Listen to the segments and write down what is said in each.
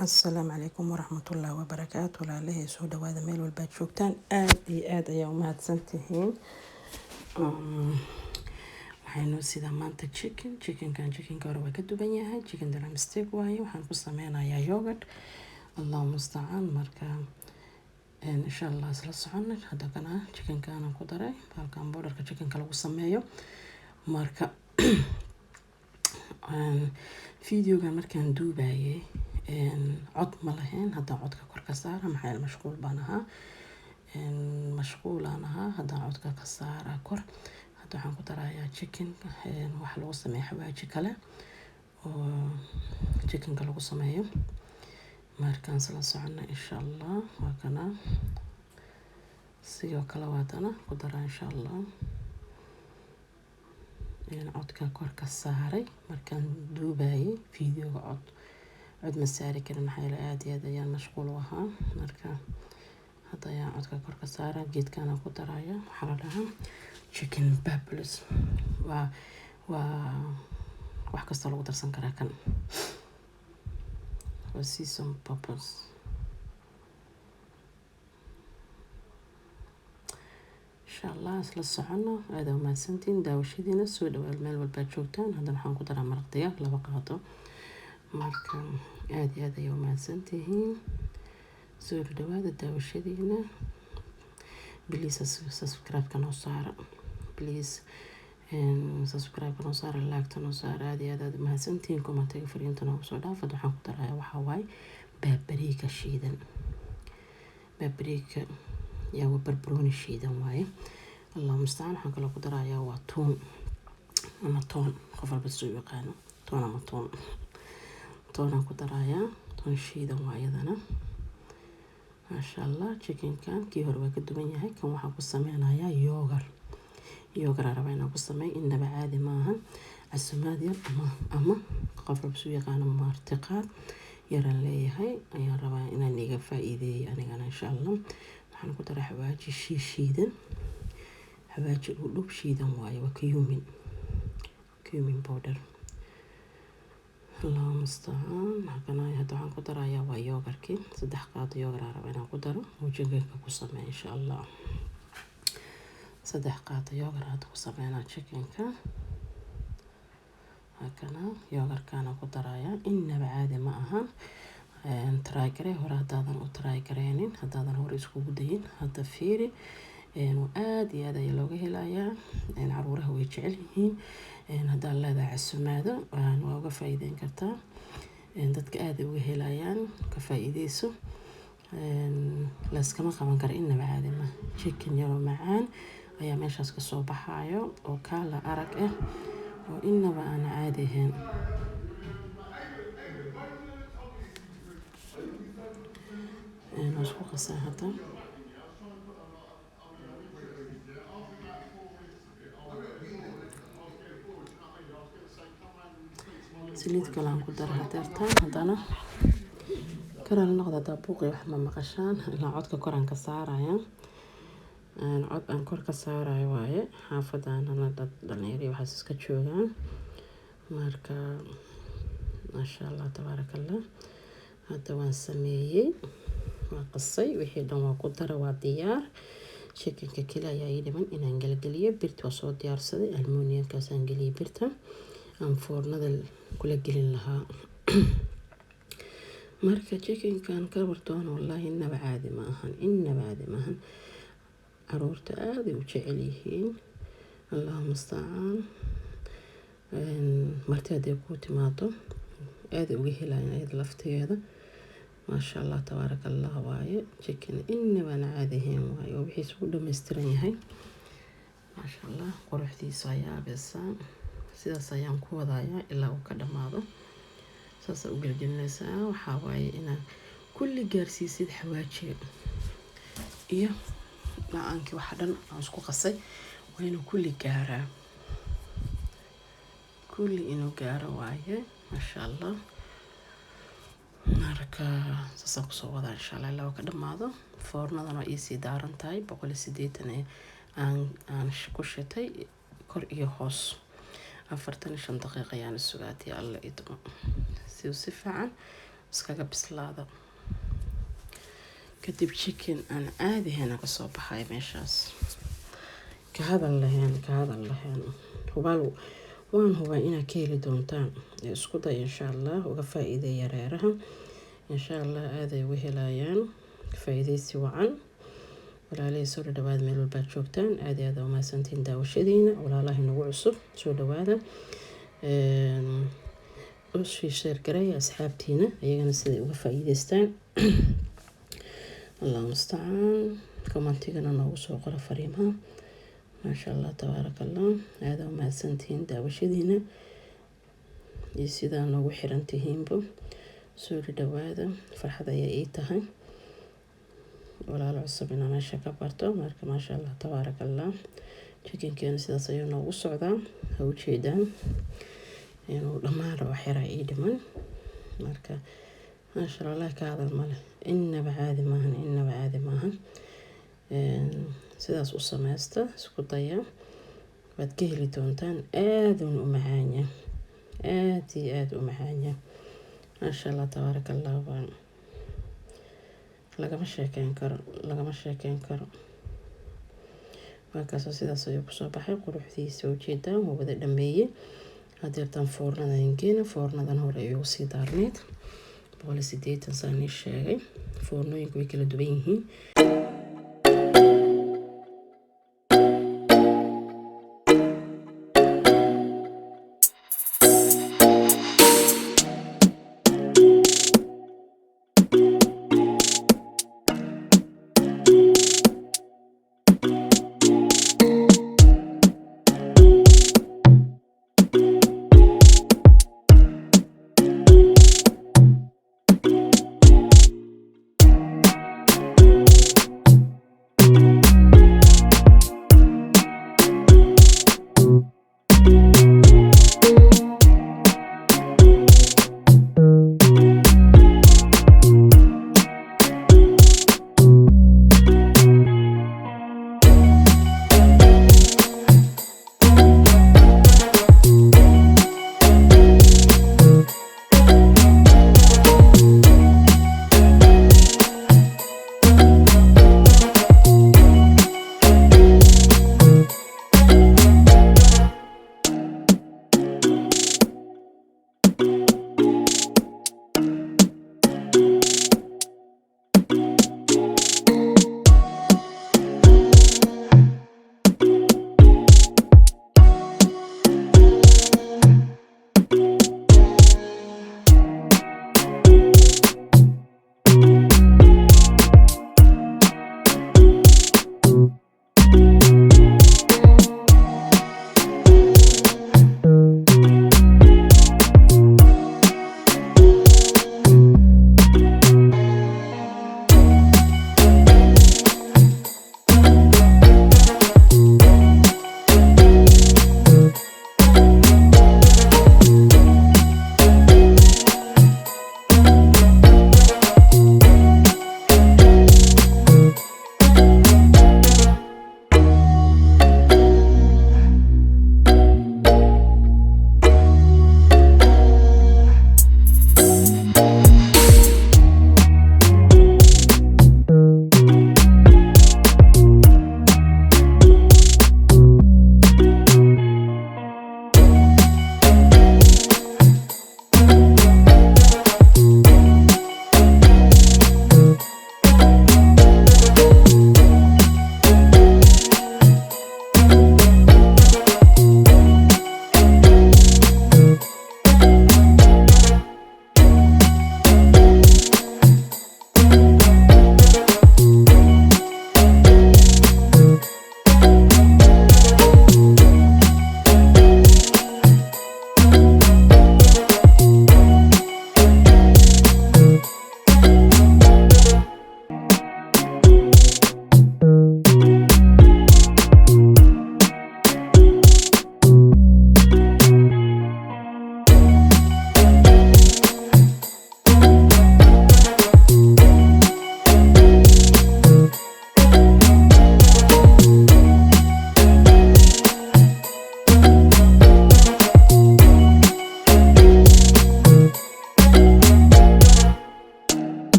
السلام عليكم ورحمة الله وبركاته. ولا سو دواada meel walbaad joogtaan aad iyo aad ayaa umahadsantihiin. waxaynu sidaa maanta chickenka hore waa ka duban yahay. chicken drumstick waaye, waxaan ku sameynayaa yogurt. allahu mustacaan. marka insha allah isla socono. hadda kana chickenkaana ku daray halkan borderka chickenka lagu sameeyo. marka videoga markaan duubayay cod ma lahayn. haddaan codka kor ka saara maxaa mashquul baan ahaa. mashquulaan ahaa. haddaan codka ka saara kor, hadda waxaan ku darayaa chicken wax lagu sameeyo xawaaji kale oo chickenka lagu sameeyo. markaan isla socono insha allah. waa kana sidoo kale waadana ku daraa insha allah. codka kor ka saaray markaan duubayay videoga cod ma saari karin maxaa yeelay aad iyo aad ayaan mashquul u ahaa. marka hadda ayaan codka kor ka saara. geedkaana ku daraya waxaa la dhahaa chicken bubbles. waa wax kasta lagu darsan karaa kan. waa season bubbles. insha allah isla socono. aad u mahadsantiin daawashadiina. soo dhawaad meel walbaad joogtaan. haddana waxaan ku daraa maraq digaag 2 qaado. marka aad iyo aad ayaa u mahadsantihiin. soo dhawaada daawashadiina. please subscribe noo saara. please subscribe noo saara, like noo saara. aad iyo aad u mahadsantihiin. commentiga fariinta noogu soo dhaaf. waxaan ku darayaa waxaa waaye baabariga shiidan. baabariga yaa waa barbarooni shiidan waaye. allah mustacaan. waxaan kaloo ku darayaa waa toon ama toon, qof walba soo yaqaano toon ama toon. toonaan ku darayaa. toon shiidan waa iyadana. maasha allah. chickenkan kii hore waa ka duwan yahay. kan waxaan ku sameynayaa yogurt aan rabaa inaan ku sameeyo. inaba caadi maahan. casumaad yar ama qof walba soo yaqaano martiqaad yaraan leeyahay ayaan rabaa inaan iga faa'iideeyo anigana insha allah. waxaan ku daraa xawaaji shiidan. xawaaji dhudhub shiidan waaye. waa cumin powder. allah mustacaan. hadda waxaan ku darayaa waa yogurtkii. 3 qaado yogurt aan rabaa inaan ku daro oo chickenka ku sameeyo insha allah. 3 qaado yogurt hadda ku sameynaa chickenka. hakana yogurtkaana ku darayaa. inaba caadi ma ahan. try garee hore haddaadan u try gareenin, haddaadan hore iskugu dayin. hadda fiiri. aad iyo aad ayaa looga helayaa. caruuraha way jecel yihiin. haddaan leedahay casumaado waa uga faa'iideyn kartaa. dadka aad uga helayaan ka faa'iideyso. layskama qaban karo. inaba caadi ma. chicken yaroo macaan ayaa meeshaas ka soo baxayo oo kala arag ah oo inaba aan caadi ahayn. isku qasaa hadda. saliid kale aan ku dara hadeertaan. haddana karaal noqda haddaa buuqi wax ma maqashaan. ilaa codka koraan ka saaraya. cod aan kor ka saarayo waaye. xaafadaanana dad dhalinyaro waxaas iska joogaan. marka maasha allah tabaarakallah. hadda waan sameeyey. waa qasay. wixii dhan waa ku dara. waa diyaar. chickenka kale ayaa ii dhiman inaan gelgeliyo. birta waa soo diyaarsaday. almuuniyamkaasaan geliyay birta aan foornada kula gelin lahaa. marka chickenkan ka wardoon wallaahi inaba caadi ma ahan. caruurta aad ay u jecel yihiin. allah mustacaan. marti hadday ku timaado aad ay uga helayaan iyada lafteeda. maasha allah tabaarakallah waaye. chicken inaba caadi ahayn waaye. oo wixiis ugu dhammaystiran yahay. maasha allah. quruxdiisa ayaa beesaa. sidaas ayaan ku wadayaa ilaa uu ka dhamaado. saas u gelgelinaysaa. waxaa waaye inaad kulli gaarsiisid xawaajiga iyo macaankii waxa dhan aan isku qasay. waa inuu kulli gaaraa. kulli inuu gaaro waaye. maasha allah. marka saasaan kusoo wadaa insha allah ilaa uu ka dhamaado. foornadan waa iisii daaran tahay. 180 aan ku shitay kor iyo hoos. 45 daqiiqo ayaan sugaatay alla idmo. si fiican iskaga bislaado. kadib chicken aan caadi ahayn ka soo baxay meeshaas. ka hadal lahayn hubaal waan hubaa inaad ka heli doontaan. isku day insha Allah uga faa'iideeya reeraha. insha Allah aaday uga helayaan faa'iideysi wacan. walaalay soo dhawaad meel walba joogtaan. aad iyo aad u mahadsantiin daawashadiina. walaalaha nagu cusub soo dhawaada. وشي شير قرية أصحابتينا أيها نسي وفايدستان. الله المستعان. كمان تيجنا نوصل قرا فريمها ما شاء الله تبارك الله. هذا وما سنتين داوشدينا يسيدا نو حرنتهين بو سوري دوادا فرحة يأيتها ولا العصبنا ما شاء كبرتو مارك ما شاء الله تبارك الله. لكن كان سيدا صيونا وصعدا أو شيدان inuu dhammaan rabo xiraa ii dhiman marka maasha Allah ka hadal male inaba caadi maahan sidaas u sameeysta isku daya waad ka heli doontaan. aad u macaanya maasha Allah tabaaraka Allah. lagama sheekeyn karo markaas sidaas ayuu kusoo baxay quruxdiisa ujeedaan oo wada dhameeyay. hadeertan foornada ingeena foornadan hore ayuu sii daarneed 180 saan sheegay. foornooyinku way kala duwan yihiin.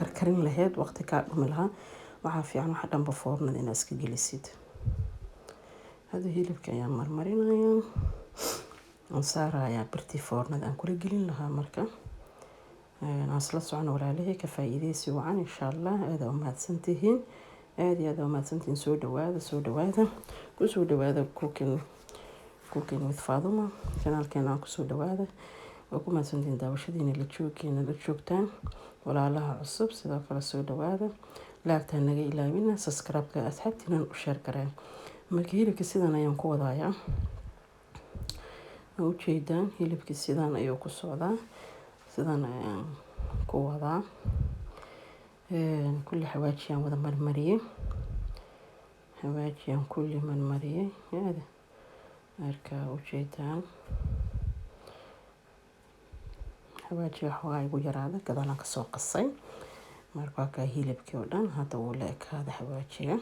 karkarin lahayd waqti kaa dhumi lahaa waxaa fiican waxa dhanba foornada inaad iska gelisid. Hadda hilibka ayaan marmarinayaa aan saarayaa birtii foornada aan kula gelin lahaa marka aan isla socono walaalihii ka faa'iideysi wacan insha Allah. aad u mahadsantihiin aad iyo aad u mahadsantihiin. soo dhawaada cooking with Faduma channelkeena ku soo dhawaada. waa ku mahadsantihiin daawashadiina la joogtaan walaalaha cusub sidoo kale soo dhawaada. laagtaan naga ilaawina subscribe-ka asxaabtiina u share gareen. marka hilibka sidan ayaan ku wadayaa u jeedaan hilibka sidan ayuu ku socdaa sidan ayaan ku wadaa kulli xawaajiyaan wada marmariyay xawaajiyaan kulli marmariyay marka u jeedaan xawaajiga waxaa igu yaraada gadana ka soo qasay marka ka hilibkii oo dhan hadda uu la ekaada xawaajiga.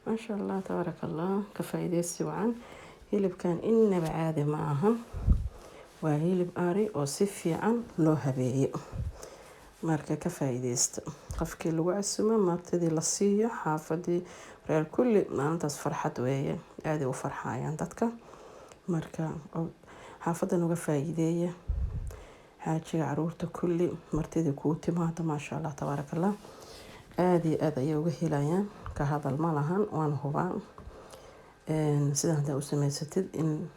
ما شاء الله تبارك الله كفايدة السوعان هيلب كان إننا بعادة معهم وهيلب آري وصفي عن لو هبيع ماركة كفايدة قفك الوعسمة ما ابتدي لصية حافظي الكل ما أنت فرحت ويا عادي وفرحة يعني تذكر ماركة حافظنا وكفايدة حاجة عرورته كل مرتدي كوتي ما شاء الله تبارك الله هذا يوجه ليان كهذا الملهن وأنا هو سيدا هذا أسمى ستد إن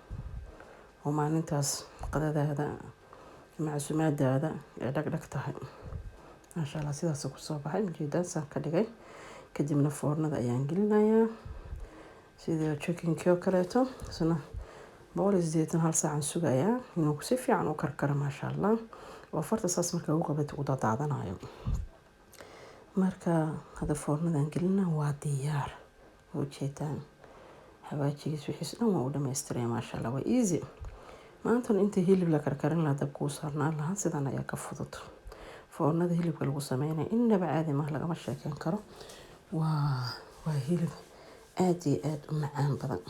وما ننتاس قد هذا مع سماد هذا دق تهي ما شاء الله سيدا سوق الصباح جدا سكري كدمنا فرن ذا ينقلنا يا سيدا تشيكن كيوكريتو سنة بوليس ديتن هالساعة سجايا نوكسيف يعني وكركر ما شاء الله وفرت أساس مركا وقبت وضع عدنا يوم marka hada foornadan gelina waa diyaar oo jeetaan xawaajigiis wixii dhan waa u dhameystiray ma sha Allah waa easy maanta inta hilib la karkarin la dab ku saarnaa laha sidan ayaa ka fudud foornada hilibka lagu sameeyay inaba caadi ma laga ma sheekan karo waa hilib aad iyo aad u macaan badan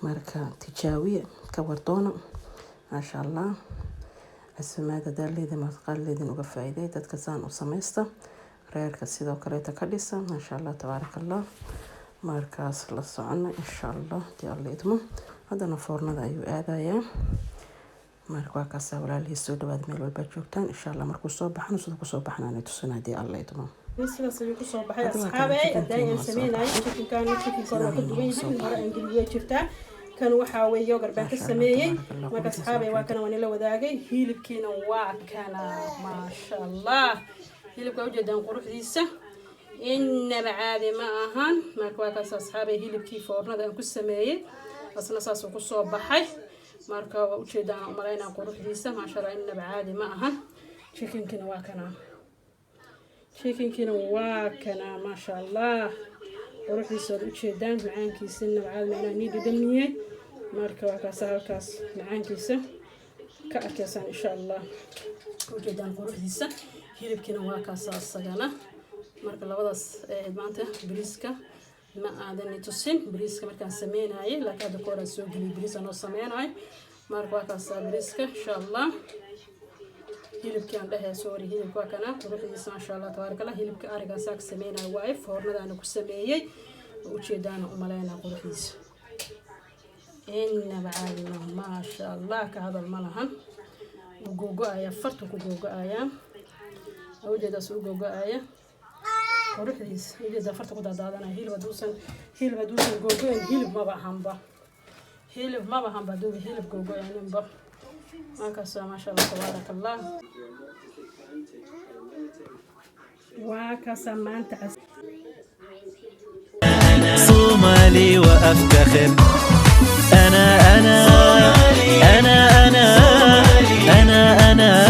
marka tijaabiye ka wardoona ma sha Allah asmaada dalida ma qalleedin uga faa'iiday dadka saan u sameeysta reerka sidoo kale ta ka dhisan ma sha Allah tabarakallah markaas la socona insha Allah tii Allah idmo hadana foornada ayuu aadayaa marka ka soo walaalihii soo dhawaad meel walba joogtaan insha Allah markuu soo baxno sidoo ku soo baxnaan tusanadii Allah idmo sidaas ayuu ku soo baxay asxaabay hadaan sameeyay chicken kor ka duwan hore ingiliisiga jirtaa kan waxa weeye yogurt baan ka sameeyay marka asxaabay waa kana waan la wadaagay hilibkiina waa kana ma sha Allah hilibka ujeedaan quruxdiisa inaba caadi ma ahan marka waa kaas asxaabay hilibkii foornada aan ku sameeyay asna saas ku soo baxay marka waa ujeedaan umaleynaa quruxdiisa ma sha Allah inaba caadi ma ahan chickenkiina waa kana ma sha Allah quruxdiisa ujeedaan macaankiisa inaba caadi ma ahan niid damiyay marka waa kaas halkaas macaankiisa ka arkaysan insha Allah ujeedaan quruxdiisa hilibkina waa kaas asagana marka labadaas maanta bariiska ma aadan tusin bariiska markaan sameeyay laakiin hada koora soo geli bariis aan sameeyay marka waa kaas bariiska insha Allah hilibka aan dhahay sorry hilibka waa kana quruxdiisa ma sha Allah tabarakallah hilibka ariga saak sameeyay waa foornada aan ku sameeyay ujeedaan umaleynaa quruxdiisa إننا بعادنا ما شاء الله كهذا الملهن وجوجو آية فرت وجوجو آية أوجد سوق جوجو آية وروح ليس يجد فرت قد هذا هيل بدوسن جوجو هيل ما بهم بدو هيل جوجو يعني ما كسر ما شاء الله تبارك الله وكسر ما أنت صومالي وأفتخر أنا أنا أنا أنا أنا أنا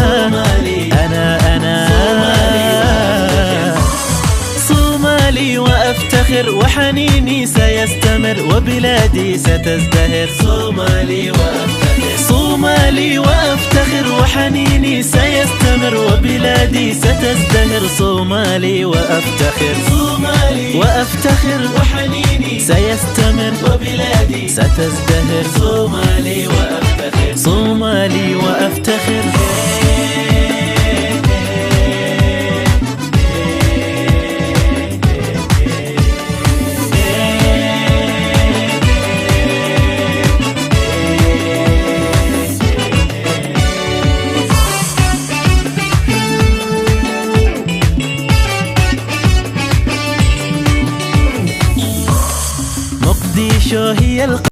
أنا أنا صومالي وأفتخر وحنيني سيستمر وبلادي ستزدهر صومالي وأفتخر وحنيني سيستمر وبلادي ستزدهر صومالي وأفتخر وحنيني سيستمر وبلادي ستزدهر صومالي وأفتخر يلقى